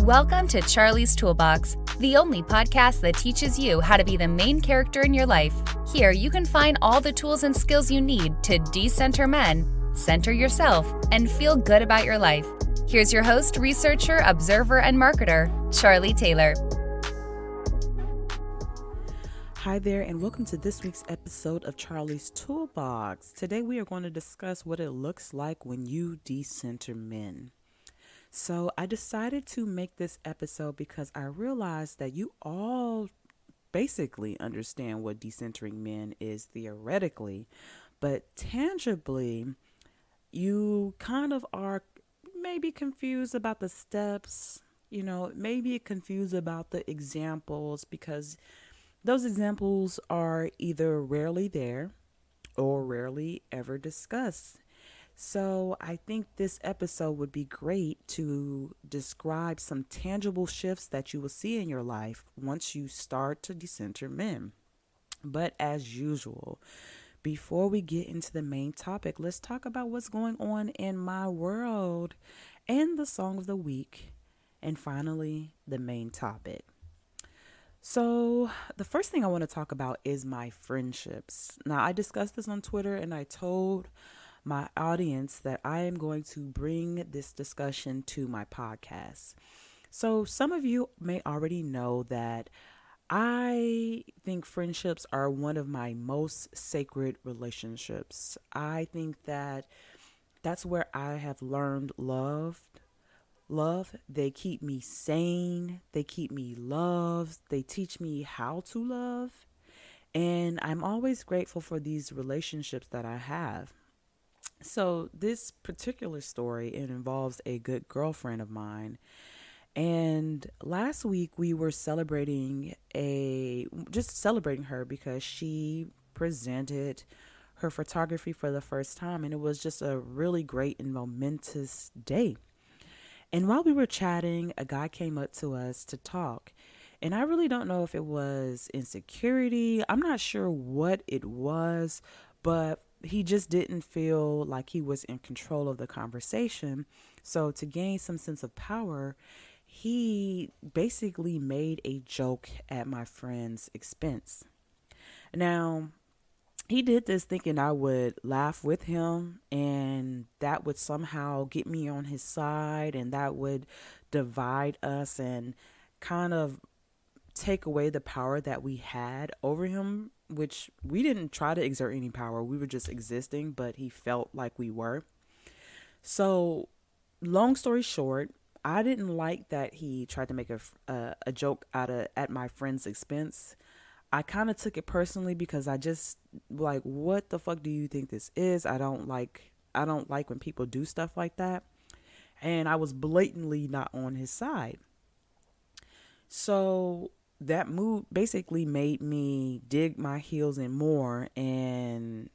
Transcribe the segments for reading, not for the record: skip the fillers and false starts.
Welcome to Charlie's Toolbox, the only podcast that teaches you how to be the main character in your life. Here you can find all the tools and skills you need to decenter men, center yourself, and feel good about your life. Here's your host, researcher, observer, and marketer, Charlie Taylor. Hi there, and welcome to this week's episode of Charlie's Toolbox. Today we are going to discuss what it looks like when you decenter men. So I decided to make this episode because I realized that you all basically understand what decentering men is theoretically, but tangibly, you kind of are maybe confused about the steps, maybe confused about the examples because those examples are either rarely there or rarely ever discussed. So I think this episode would be great to describe some tangible shifts that you will see in your life once you start to decenter men. But as usual, before we get into the main topic, let's talk about what's going on in my world and the song of the week. And finally, the main topic. So the first thing I want to talk about is my friendships. Now, I discussed this on Twitter and I told my audience that I am going to bring this discussion to my podcast. So some of you may already know that I think friendships are one of my most sacred relationships. I think that that's where I have learned love. They keep me sane. They keep me loved. They teach me how to love. And I'm always grateful for these relationships that I have. So this particular story, it involves a good girlfriend of mine. And last week we were celebrating her because she presented her photography for the first time. And it was just a really great and momentous day. And while we were chatting, a guy came up to us to talk. And I really don't know if it was insecurity. I'm not sure what it was, but he just didn't feel like he was in control of the conversation. So to gain some sense of power, he basically made a joke at my friend's expense. Now, he did this thinking I would laugh with him and that would somehow get me on his side and that would divide us and kind of take away the power that we had over him, which we didn't try to exert any power. We were just existing, but he felt like we were. So long story short, I didn't like that he tried to make a joke at my friend's expense. I kind of took it personally because I just like, what the fuck do you think this is? I don't like when people do stuff like that. And I was blatantly not on his side. So that mood basically made me dig my heels in more and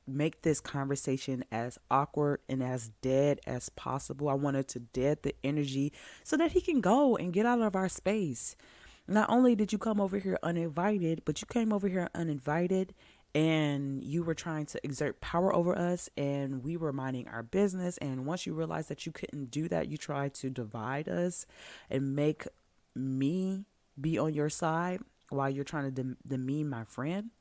make this conversation as awkward and as dead as possible. I wanted to dead the energy so that he can go and get out of our space. Not only did you come over here uninvited, but you came over here uninvited and you were trying to exert power over us and we were minding our business. And once you realized that you couldn't do that, you tried to divide us and make me be on your side while you're trying to demean my friend.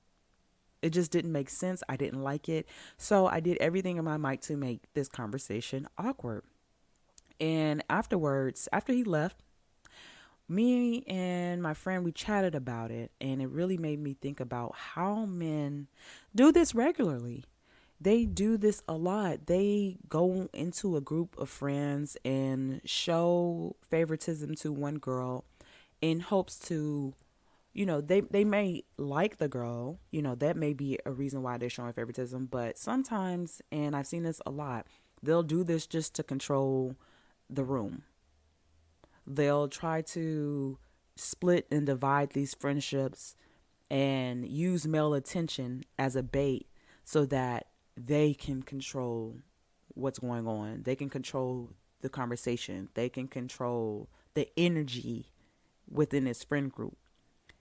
It just didn't make sense. I didn't like it. So I did everything in my might to make this conversation awkward. And afterwards, after he left, me and my friend, we chatted about it. And it really made me think about how men do this regularly. They do this a lot. They go into a group of friends and show favoritism to one girl in hopes to, they may like the girl, that may be a reason why they're showing favoritism. But sometimes, and I've seen this a lot, they'll do this just to control the room. They'll try to split and divide these friendships and use male attention as a bait so that they can control what's going on. They can control the conversation. They can control the energy within this friend group.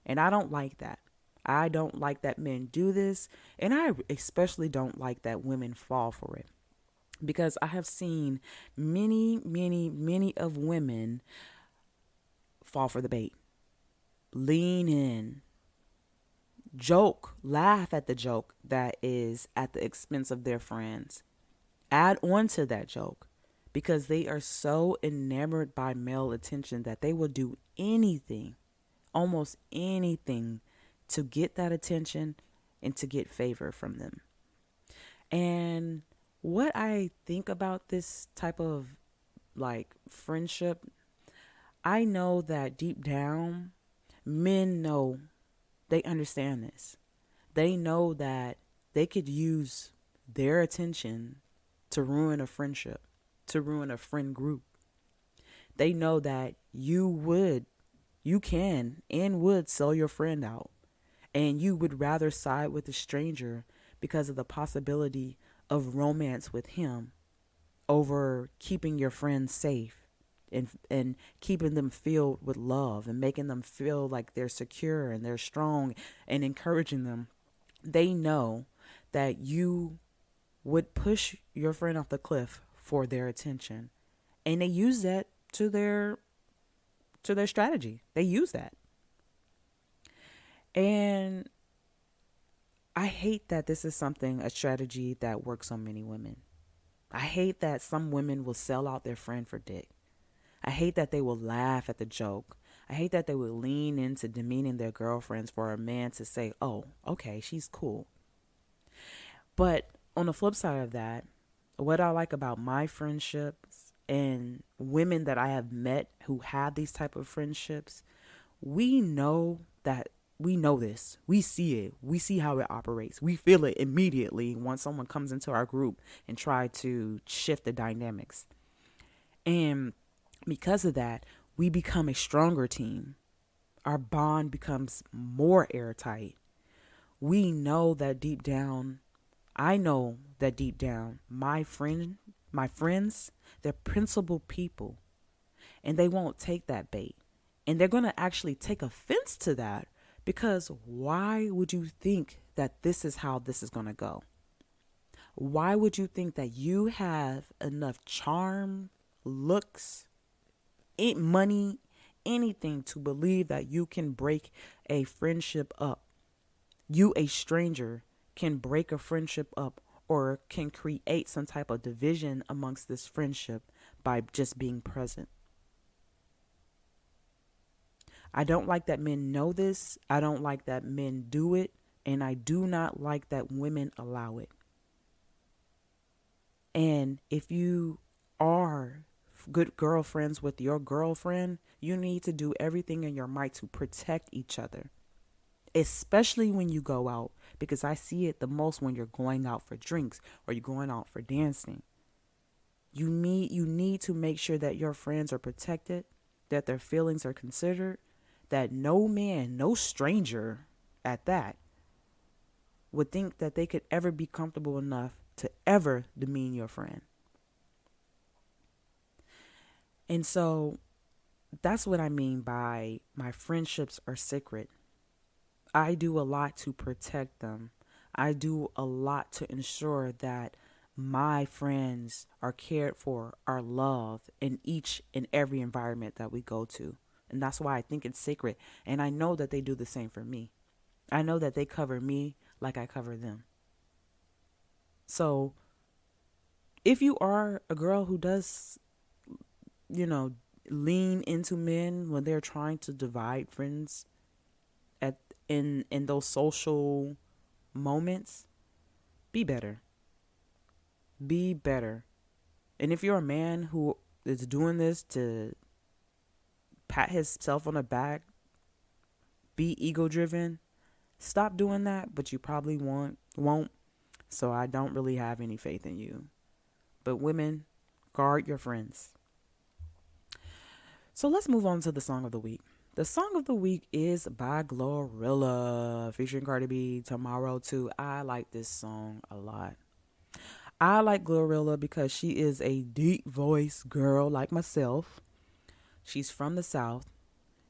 And I don't like that. I don't like that men do this. And I especially don't like that women fall for it. Because I have seen many of women fall for the bait. Lean in. Joke, laugh at the joke that is at the expense of their friends. Add on to that joke because they are so enamored by male attention that they will do anything, almost anything, to get that attention and to get favor from them. And what I think about this type of like friendship, I know that deep down, men know, they understand this. They know that they could use their attention to ruin a friendship, to ruin a friend group. They know that you can and would sell your friend out. And you would rather side with a stranger because of the possibility of romance with him over keeping your friends safe and keeping them filled with love and making them feel like they're secure and they're strong and encouraging them. They know that you would push your friend off the cliff for their attention. And they use that to their strategy. They use that. And I hate that this is a strategy that works on many women. I hate that some women will sell out their friend for dick. I hate that they will laugh at the joke. I hate that they will lean into demeaning their girlfriends for a man to say, oh, okay, she's cool. But on the flip side of that, what I like about my friendships and women that I have met who have these type of friendships, we know this. We see it. We see how it operates. We feel it immediately once someone comes into our group and try to shift the dynamics. And because of that, we become a stronger team. Our bond becomes more airtight. We know that deep down, I know that deep down, my friends, they're principled people. And they won't take that bait. And they're going to actually take offense to that. Because why would you think that this is how this is going to go? Why would you think that you have enough charm, looks, money, anything to believe that you can break a friendship up? You, a stranger, can break a friendship up or can create some type of division amongst this friendship by just being present. I don't like that men know this. I don't like that men do it. And I do not like that women allow it. And if you are good girlfriends with your girlfriend, you need to do everything in your might to protect each other. Especially when you go out, because I see it the most when you're going out for drinks or you're going out for dancing. You need to make sure that your friends are protected, that their feelings are considered, that no man, no stranger at that, would think that they could ever be comfortable enough to ever demean your friend. And so that's what I mean by my friendships are sacred. I do a lot to protect them. I do a lot to ensure that my friends are cared for, are loved in each and every environment that we go to. And that's why I think it's sacred. And I know that they do the same for me. I know that they cover me like I cover them. So if you are a girl who does, lean into men when they're trying to divide friends in those social moments, be better. Be better. And if you're a man who is doing this to pat himself on the back, be ego driven, stop doing that, but you probably won't. So I don't really have any faith in you. But women, guard your friends. So let's move on to the song of the week. The song of the week is by Glorilla, featuring Cardi B, Tomorrow Too. I like this song a lot. I like Glorilla because she is a deep voice girl like myself. She's from the South.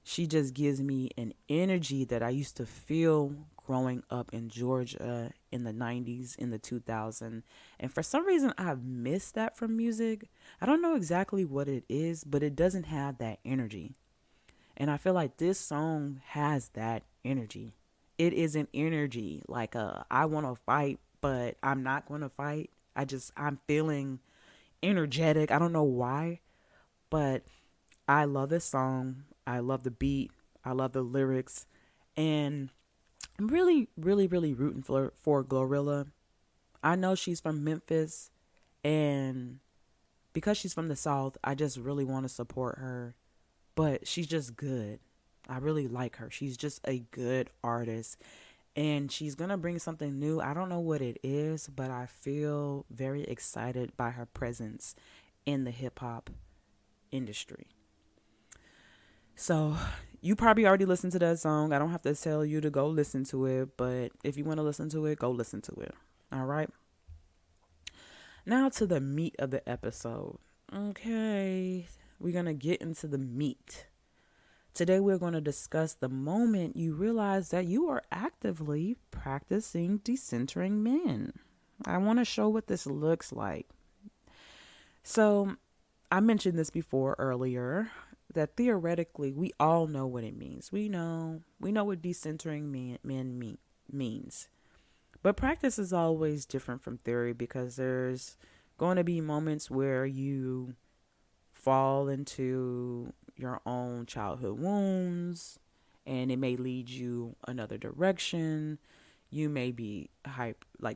She just gives me an energy that I used to feel growing up in Georgia in the 90s, in the 2000s. And for some reason, I've missed that from music. I don't know exactly what it is, but it doesn't have that energy. And I feel like this song has that energy. It is an energy like I want to fight, but I'm not going to fight. I'm feeling energetic. I don't know why, but I love this song. I love the beat. I love the lyrics. And I'm really, really, really rooting for Glorilla. I know she's from Memphis, and because she's from the South, I just really want to support her. But she's just good. I really like her. She's just a good artist. And she's going to bring something new. I don't know what it is, but I feel very excited by her presence in the hip hop industry. So you probably already listened to that song. I don't have to tell you to go listen to it, but if you want to listen to it, go listen to it. All right. Now to the meat of the episode. Okay. We're going to get into the meat. Today we're going to discuss the moment you realize that you are actively practicing decentering men. I want to show what this looks like. So I mentioned this before earlier, that theoretically we all know what it means. We know what decentering men means. But practice is always different from theory, because there's going to be moments where you fall into your own childhood wounds, and it may lead you another direction. You may be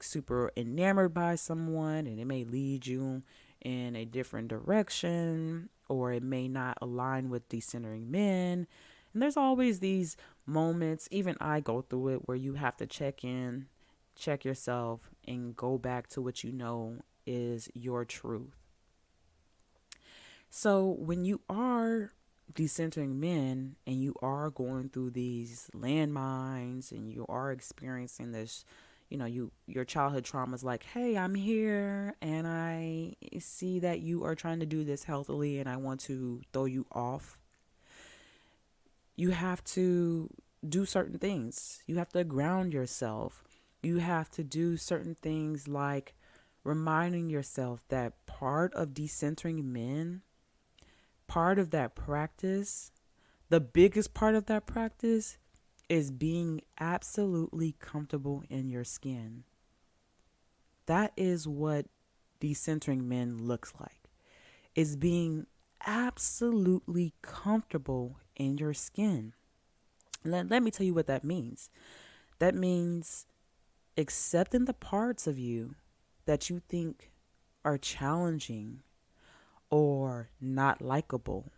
super enamored by someone, and it may lead you in a different direction, or it may not align with decentering men. And there's always these moments, even I go through it, where you have to check yourself, and go back to what you know is your truth. So when you are decentering men, and you are going through these landmines, and you are experiencing this, your childhood trauma is like, hey, I'm here, and I see that you are trying to do this healthily, and I want to throw you off. You have to do certain things. You have to ground yourself. You have to do certain things like reminding yourself that part of decentering men, part of that practice, the biggest part of that practice, is being absolutely comfortable in your skin. That is what decentering men looks like. Is being absolutely comfortable in your skin. Let me tell you what that means. That means accepting the parts of you that you think are challenging or not likable,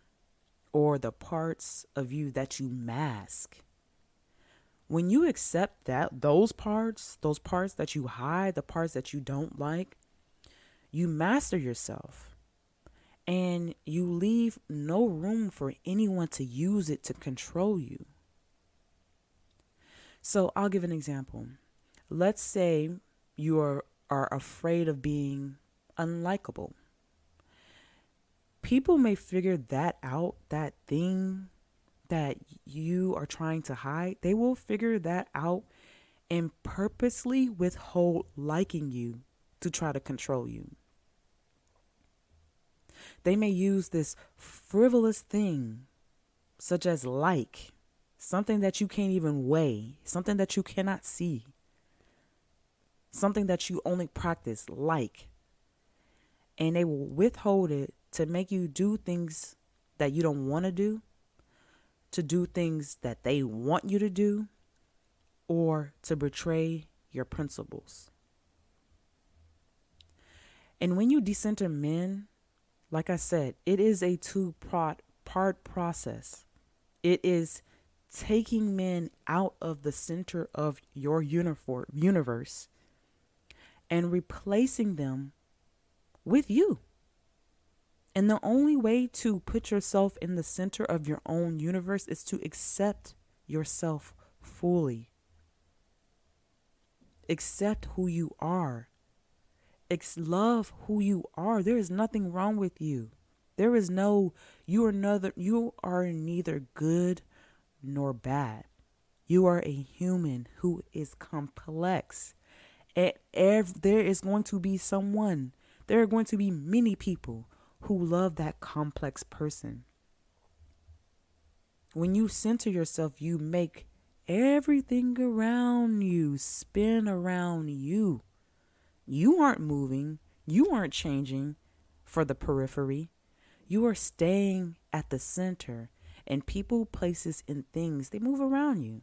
or the parts of you that you mask. When you accept those parts that you hide, the parts that you don't like, you master yourself, and you leave no room for anyone to use it to control you. So I'll give an example. Let's say you are afraid of being unlikable. People may figure that out, that thing that you are trying to hide. They will figure that out and purposely withhold liking you to try to control you. They may use this frivolous thing, such as something that you can't even weigh, something that you cannot see, something that you only practice, and they will withhold it to make you do things that you don't want to do things that they want you to do, or to betray your principles. And when you decenter men, like I said, it is a two-part process. It is taking men out of the center of your universe and replacing them with you. And the only way to put yourself in the center of your own universe is to accept yourself fully. Accept who you are. Love who you are. There is nothing wrong with you. You are neither good nor bad. You are a human who is complex. There are going to be many people who love that complex person. When you center yourself, you make everything around you spin around you. You aren't moving. You aren't changing for the periphery. You are staying at the center. And people, places, and things, they move around you.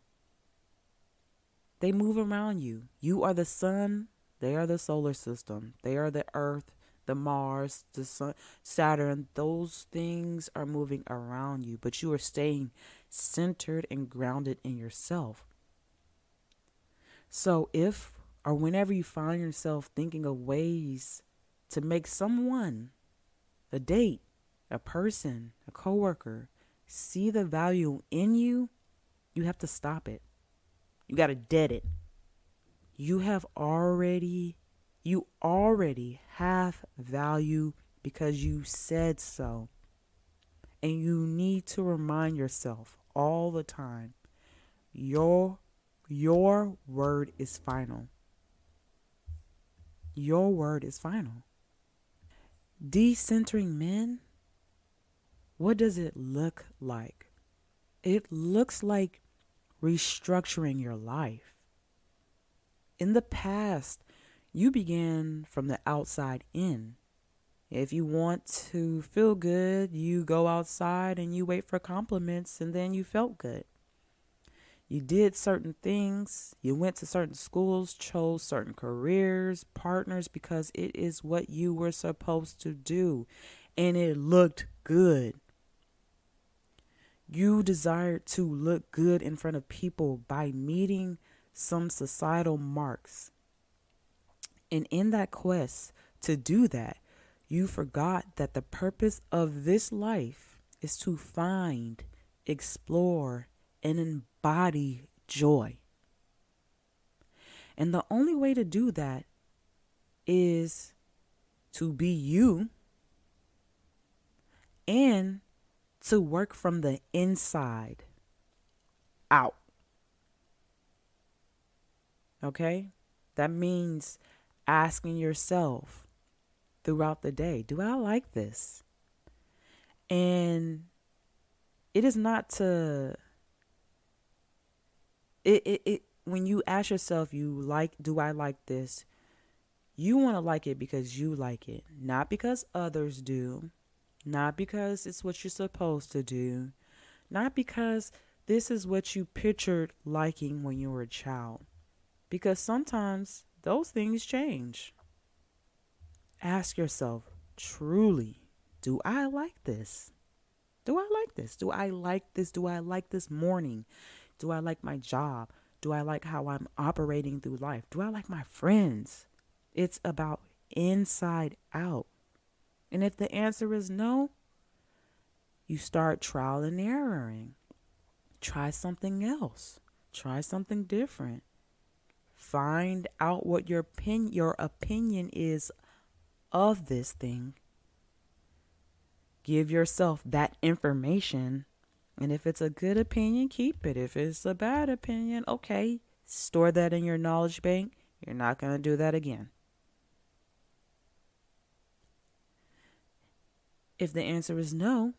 They move around you. You are the sun. They are the solar system. They are the earth, the Mars, the sun, Saturn. Those things are moving around you, but you are staying centered and grounded in yourself. So if or whenever you find yourself thinking of ways to make someone, a date, a person, a coworker, see the value in you, you have to stop it. You got to dead it. You already have value because you said so. And you need to remind yourself all the time, your word is final. Your word is final. Decentering men, what does it look like? It looks like restructuring your life. In the past, you began from the outside in. If you want to feel good, you go outside and you wait for compliments and then you felt good. You did certain things, you went to certain schools, chose certain careers, partners, because it is what you were supposed to do and it looked good. You desired to look good in front of people by meeting some societal marks. And in that quest to do that, you forgot that the purpose of this life is to find, explore, and embody joy. And the only way to do that is to be you and to work from the inside out. Okay? That means asking yourself throughout the day, do I like this? And it is not to when you ask yourself, do I like this? You want to like it because you like it, not because others do, not because it's what you're supposed to do, not because this is what you pictured liking when you were a child, because sometimes those things change. Ask yourself, truly, do I like this? Do I like this? Do I like this? Do I like this morning? Do I like my job? Do I like how I'm operating through life? Do I like my friends? It's about inside out. And if the answer is no, you start trial and erroring. Try something else. Try something different. Find out what your opinion is of this thing. Give yourself that information. And if it's a good opinion, keep it. If it's a bad opinion, okay, store that in your knowledge bank. You're not going to do that again. If the answer is no,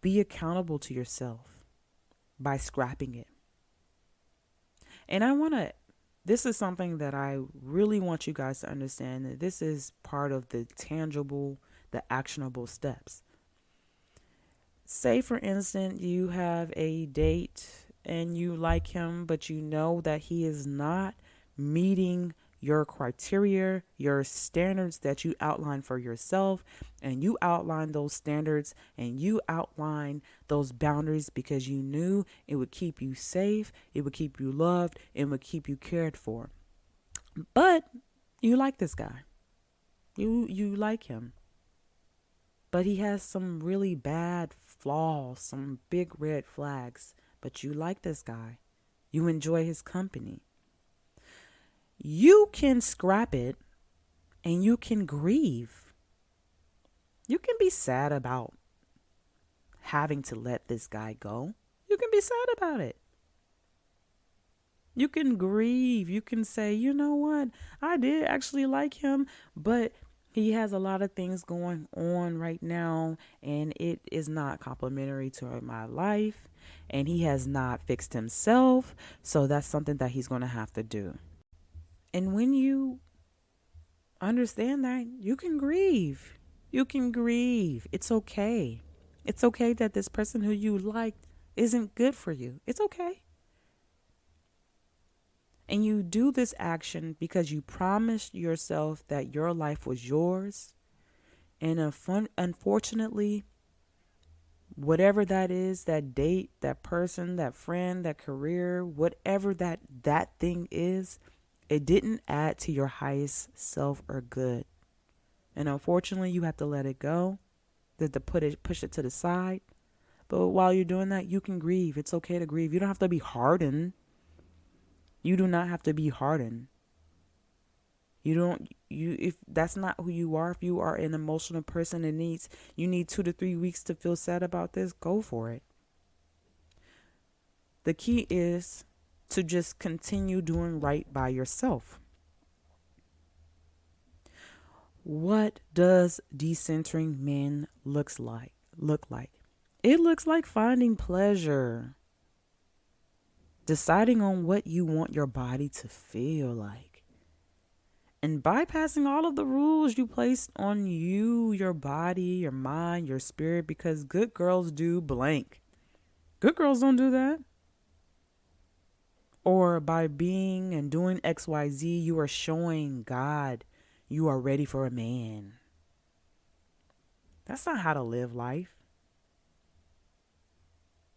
be accountable to yourself by scrapping it. And this is something that I really want you guys to understand, that this is part of the tangible, the actionable steps. Say, for instance, you have a date and you like him, but you know that he is not meeting your criteria, your standards that you outline for yourself, and you outline those standards and you outline those boundaries because you knew it would keep you safe, it would keep you loved, it would keep you cared for. But you like this guy. You like him. But he has some really bad flaws, some big red flags. But you like this guy. You enjoy his company. You can scrap it and you can grieve. You can be sad about having to let this guy go. You can be sad about it. You can grieve. You can say, you know what? I did actually like him, but He has a lot of things going on right now, and it is not complimentary to my life. And he has not fixed himself. So that's something that he's going to have to do. And when you understand that, you can grieve. You can grieve. It's okay. It's okay that this person who you liked isn't good for you. It's okay. And you do this action because you promised yourself that your life was yours. And unfortunately, whatever that is, that date, that person, that friend, that career, whatever that thing is, it didn't add to your highest self or good. And unfortunately, you have to let it go, to push it to the side. But while you're doing that, you can grieve. It's okay to grieve. You don't have to be hardened. You do not have to be hardened. If that's not who you are, if you are an emotional person and you need 2 to 3 weeks to feel sad about this, go for it. The key is to just continue doing right by yourself. What does decentering men look like? It looks like finding pleasure, deciding on what you want your body to feel like, and bypassing all of the rules you placed on you, your body, your mind, your spirit, because good girls do blank. Good girls don't do that. Or by being and doing XYZ, you are showing God you are ready for a man. That's not how to live life.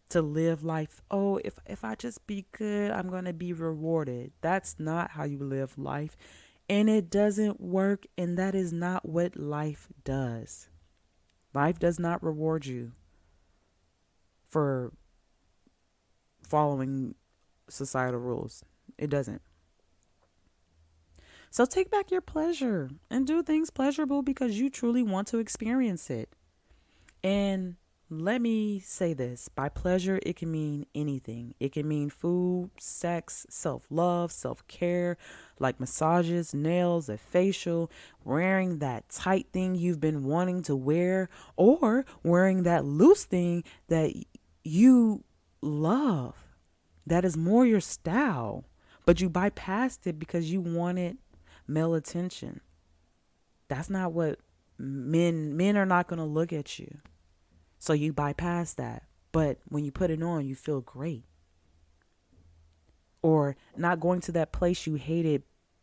To live life, oh, if I just be good, I'm going to be rewarded. That's not how you live life. And it doesn't work, and that is not what life does. Life does not reward you for following societal rules. It doesn't. So take back your pleasure and do things pleasurable because you truly want to experience it. And let me say this. By pleasure, it can mean anything. It can mean food, sex, self-love, self-care, like massages, nails, a facial, wearing that tight thing you've been wanting to wear, or wearing that loose thing that you love, that is more your style, but you bypassed it because you wanted male attention. That's not what men are not going to look at you. So you bypass that. But when you put it on, you feel great. Or not going to that place you hated,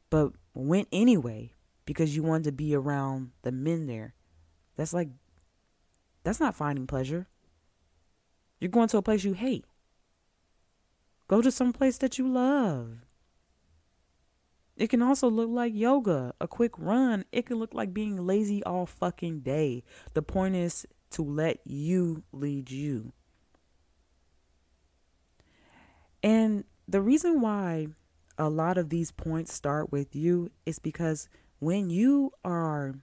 but went anyway because you wanted to be around the men there. That's not finding pleasure. You're going to a place you hate. Go to some place that you love. It can also look like yoga, a quick run. It can look like being lazy all fucking day. The point is to let you lead you. And the reason why a lot of these points start with you is because when you are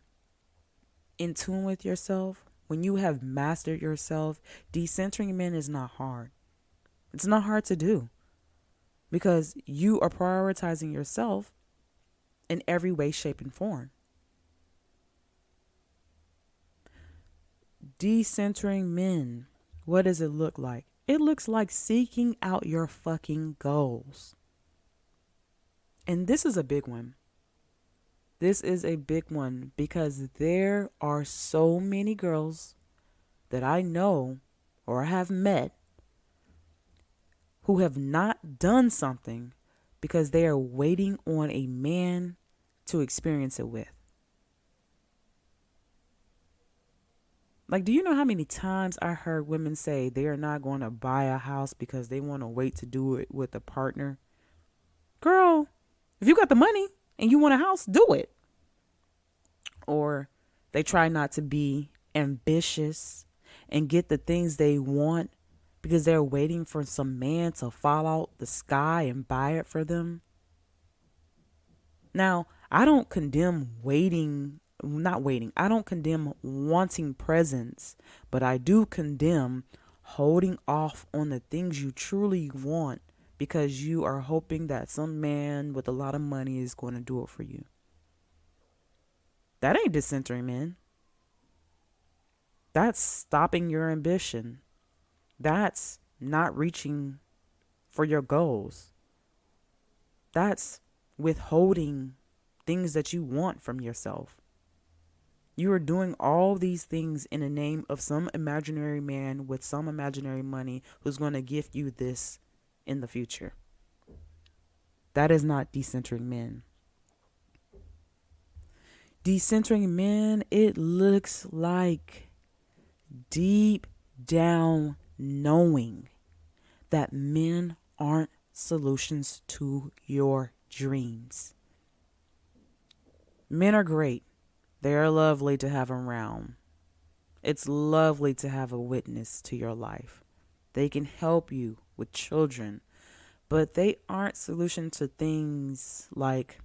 in tune with yourself, when you have mastered yourself, decentering men is not hard. It's not hard to do because you are prioritizing yourself in every way, shape, and form. Decentering men, what does it look like? It looks like seeking out your fucking goals. And this is a big one. This is a big one because there are so many girls that I know or have met who have not done something because they are waiting on a man to experience it with. Like, do you know how many times I heard women say they are not going to buy a house because they want to wait to do it with a partner? Girl, if you got the money and you want a house, do it. Or they try not to be ambitious and get the things they want because they're waiting for some man to fall out the sky and buy it for them. Now, I don't condemn I don't condemn wanting presents, but I do condemn holding off on the things you truly want because you are hoping that some man with a lot of money is going to do it for you. That ain't decentering men. That's stopping your ambition. That's not reaching for your goals. That's withholding things that you want from yourself. You are doing all these things in the name of some imaginary man with some imaginary money who's going to gift you this in the future. That is not decentering men. Decentering men, it looks like deep down knowing that men aren't solutions to your dreams. Men are great. They are lovely to have around. It's lovely to have a witness to your life. They can help you with children, but they aren't solution to things like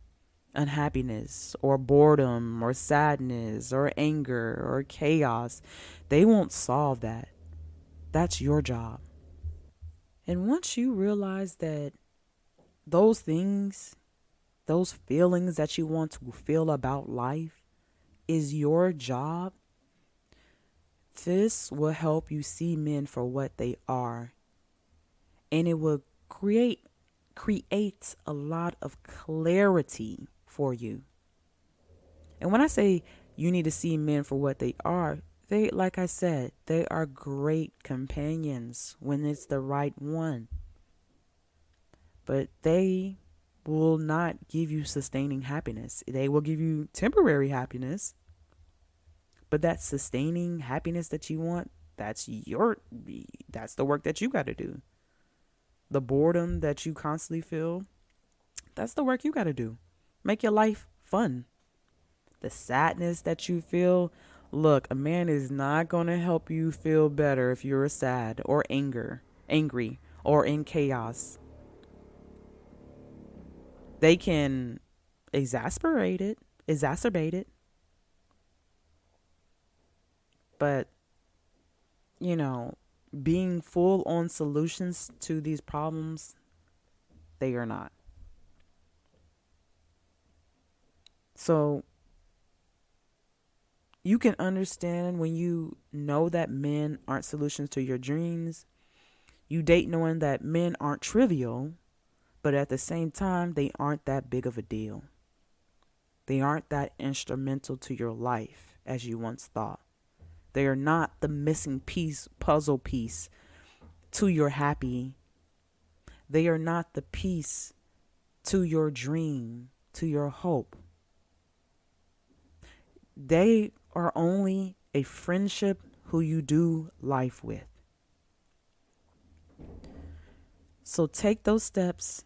unhappiness or boredom or sadness or anger or chaos. They won't solve that. That's your job. And once you realize that those things, those feelings that you want to feel about life is your job, this will help you see men for what they are. And it will create a lot of clarity for you. And when I say you need to see men for what they are, like I said, they are great companions when it's the right one. But they will not give you sustaining happiness. They will give you temporary happiness. But that sustaining happiness that you want, that's the work that you got to do. The boredom that you constantly feel, that's the work you got to do. Make your life fun. The sadness that you feel, look, a man is not going to help you feel better if you're sad or angry or in chaos. They can exacerbate it. But, being full on solutions to these problems, they are not. So you can understand when you know that men aren't solutions to your dreams. You date knowing that men aren't trivial, but at the same time, they aren't that big of a deal. They aren't that instrumental to your life as you once thought. They are not the missing puzzle piece to your happy. They are not the piece to your dream, to your hope. They are only a friendship who you do life with. So take those steps,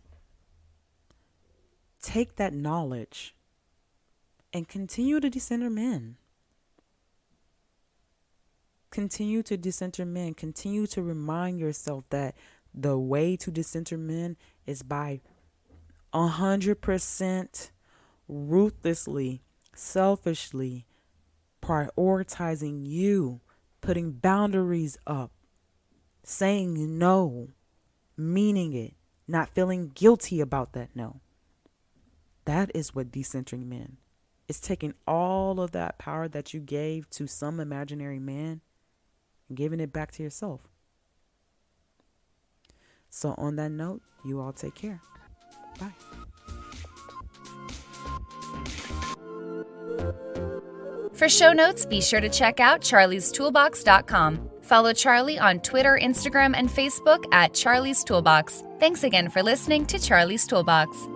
take that knowledge, and continue to decenter men. Continue to decenter men. Continue to remind yourself that the way to decenter men is by 100% ruthlessly, selfishly prioritizing you, putting boundaries up, saying no, meaning it, not feeling guilty about that no. That is what decentering men. It's taking all of that power that you gave to some imaginary man and giving it back to yourself. So on that note, you all take care. Bye. For show notes, be sure to check out charliestoolbox.com. Follow Charlie on Twitter, Instagram, and Facebook at Charlie's Toolbox. Thanks again for listening to Charlie's Toolbox.